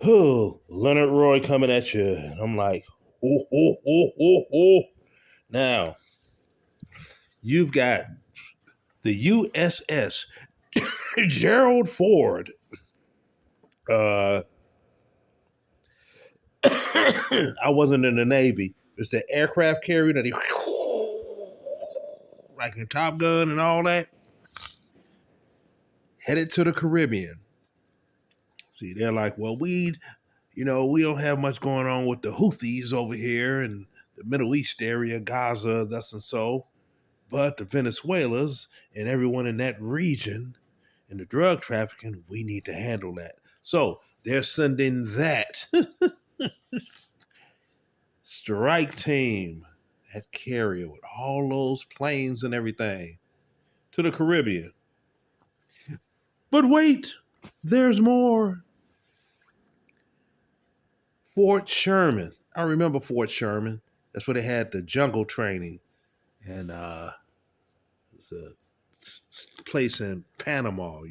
Oh, Leonard Roy coming at you. And I'm like, oh, oh, oh, oh, oh. Now, you've got the USS Gerald Ford. Uh, I wasn't in the Navy. It's the aircraft carrier that he, like in Top Gun and all that, headed to the Caribbean. See, they're like, well, we don't have much going on with the Houthis over here in the Middle East area, Gaza, thus and so. But the Venezuelans and everyone in that region and the drug trafficking, we need to handle that. So they're sending that strike team, that carrier with all those planes and everything to the Caribbean. But wait, there's more. Fort Sherman. I remember Fort Sherman. That's where they had the jungle training. And it's a place in Panama,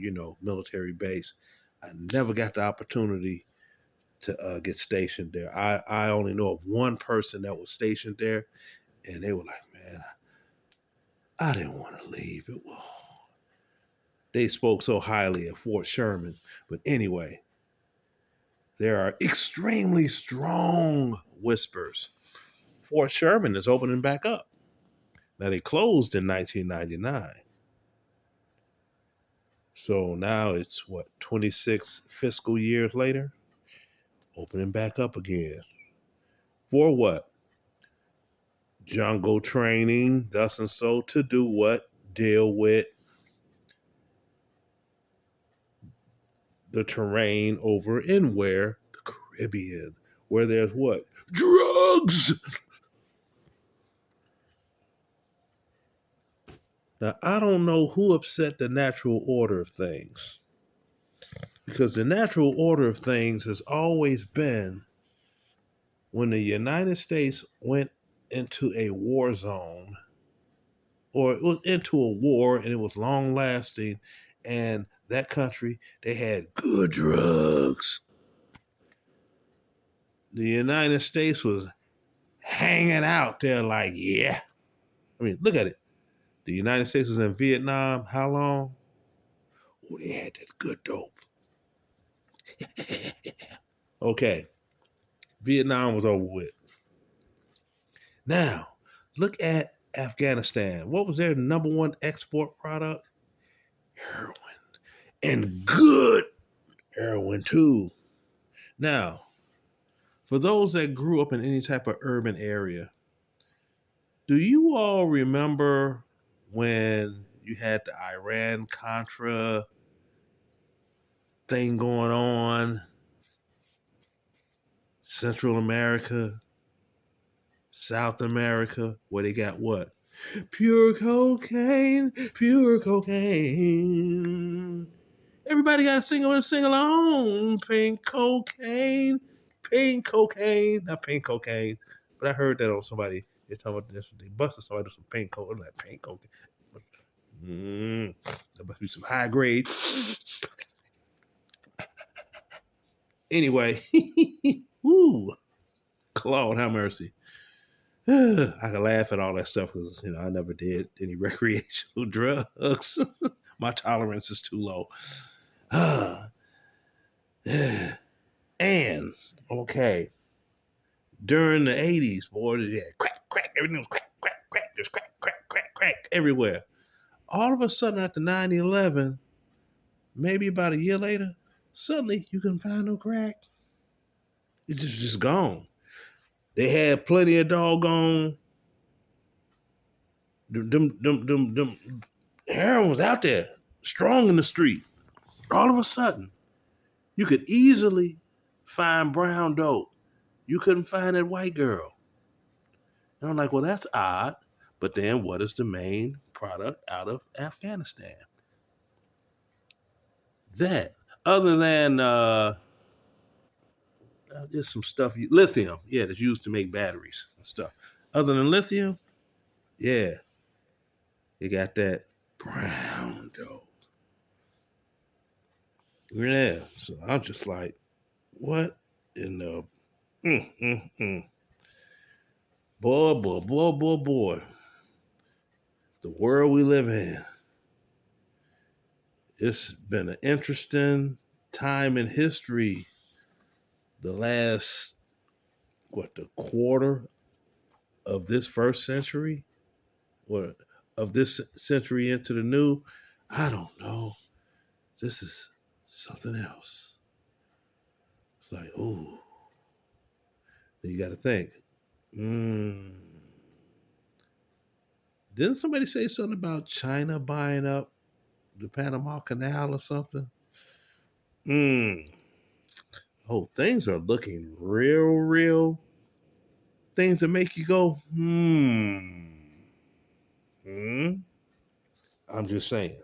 military base. I never got the opportunity to get stationed there. I only know of one person that was stationed there, and they were like, man, I didn't want to leave. They spoke so highly of Fort Sherman. But anyway, there are extremely strong whispers. Fort Sherman is opening back up. Now, they closed in 1999. So now it's 26 fiscal years later? Opening back up again. For what? Jungle training, thus and so, to do what? Deal with the terrain over in where? The Caribbean. Where there's what? Drugs! Now, I don't know who upset the natural order of things. Because the natural order of things has always been when the United States went into a war zone, or it was into a war and it was long lasting, and that country, they had good drugs. The United States was hanging out there like, yeah. I mean, look at it. The United States was in Vietnam how long? Oh, they had that good dope. Okay, Vietnam was over with. Now, look at Afghanistan. What was their number one export product? Heroin. And good heroin, too. Now, for those that grew up in any type of urban area, do you all remember when you had the Iran Contra thing going on? Central America, South America, where they got what? Pure cocaine, pure cocaine. Everybody got to sing along. Pink cocaine, not pink cocaine. But I heard that on somebody. They're talking about this. They busted somebody with some pink cocaine. Like pink cocaine. There must be some high grade. Anyway, woo, Claude, have mercy. I can laugh at all that stuff because I never did any recreational drugs. My tolerance is too low. And okay, during the 80s, boy, yeah, crack, everything was crack, there's crack everywhere. All of a sudden, after 9/11, maybe about a year later, suddenly you couldn't find no crack. It's just gone. They had plenty of doggone them heroin was out there, strong in the street. All of a sudden, you could easily find brown dope. You couldn't find that white girl. And I'm like, well, that's odd. But then what is the main product out of Afghanistan? That, other than there's some stuff, lithium, yeah, that's used to make batteries and stuff. Other than lithium, yeah, you got that brown dope. Yeah, so I'm just like, what in the mm, mm, mm. Boy, boy, boy, boy, boy. The world we live in. It's been an interesting time in history. The last, the quarter of this first century? Or of this century into the new? I don't know. This is something else. It's like, ooh, you got to think. Mm. Didn't somebody say something about China buying up the Panama Canal or something? Mm. Oh, things are looking real, real. Things that make you go, hmm. Hmm. I'm just saying.